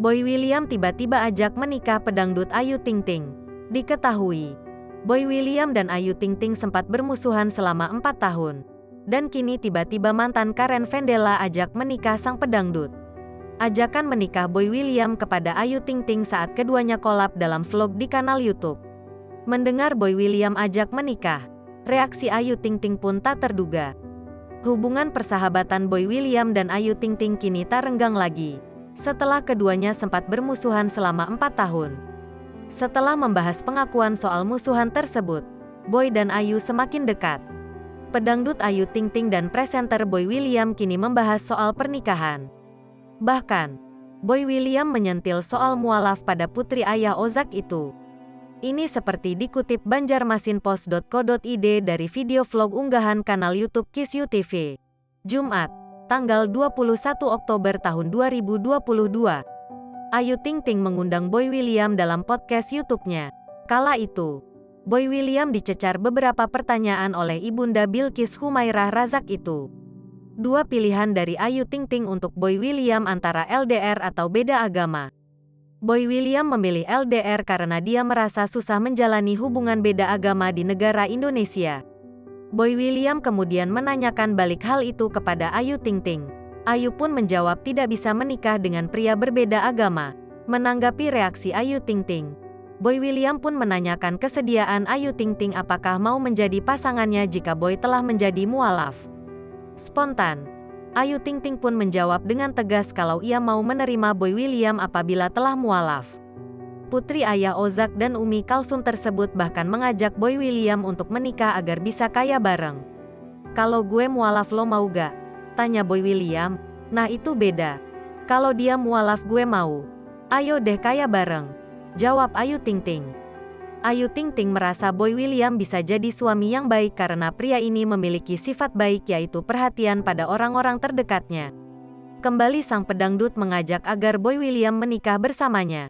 Boy William tiba-tiba ajak menikah pedangdut Ayu Ting Ting. Diketahui, Boy William dan Ayu Ting Ting sempat bermusuhan selama 4 tahun. Dan kini tiba-tiba mantan Karen Vendela ajak menikah sang pedangdut. Ajakan menikah Boy William kepada Ayu Ting Ting saat keduanya kolab dalam vlog di kanal YouTube. Mendengar Boy William ajak menikah, reaksi Ayu Ting Ting pun tak terduga. Hubungan persahabatan Boy William dan Ayu Ting Ting kini tak renggang lagi, setelah keduanya sempat bermusuhan selama 4 tahun. Setelah membahas pengakuan soal musuhan tersebut, Boy dan Ayu semakin dekat. Pedangdut Ayu Ting Ting dan presenter Boy William kini membahas soal pernikahan. Bahkan, Boy William menyentil soal mualaf pada putri ayah Ozak itu. Ini seperti dikutip banjarmasinpost.co.id dari video vlog unggahan kanal YouTube Kiss You TV. Jumat, tanggal 21 Oktober tahun 2022. Ayu Ting Ting mengundang Boy William dalam podcast YouTube-nya. Kala itu, Boy William dicecar beberapa pertanyaan oleh Ibunda Bilqis Humairah Razak itu. Dua pilihan dari Ayu Ting Ting untuk Boy William antara LDR atau beda agama. Boy William memilih LDR karena dia merasa susah menjalani hubungan beda agama di negara Indonesia. Boy William kemudian menanyakan balik hal itu kepada Ayu Ting Ting. Ayu pun menjawab tidak bisa menikah dengan pria berbeda agama. Menanggapi reaksi Ayu Ting Ting, Boy William pun menanyakan kesediaan Ayu Ting Ting apakah mau menjadi pasangannya jika Boy telah menjadi mualaf. Spontan, Ayu Ting Ting pun menjawab dengan tegas kalau ia mau menerima Boy William apabila telah mualaf. Putri ayah Ozak dan Umi Kalsum tersebut bahkan mengajak Boy William untuk menikah agar bisa kaya bareng. "Kalau gue mualaf lo mau gak?" tanya Boy William. "Nah itu beda. Kalau dia mualaf gue mau. Ayo deh kaya bareng," jawab Ayu Ting Ting. Ayu Ting Ting merasa Boy William bisa jadi suami yang baik karena pria ini memiliki sifat baik yaitu perhatian pada orang-orang terdekatnya. Kembali sang pedangdut mengajak agar Boy William menikah bersamanya.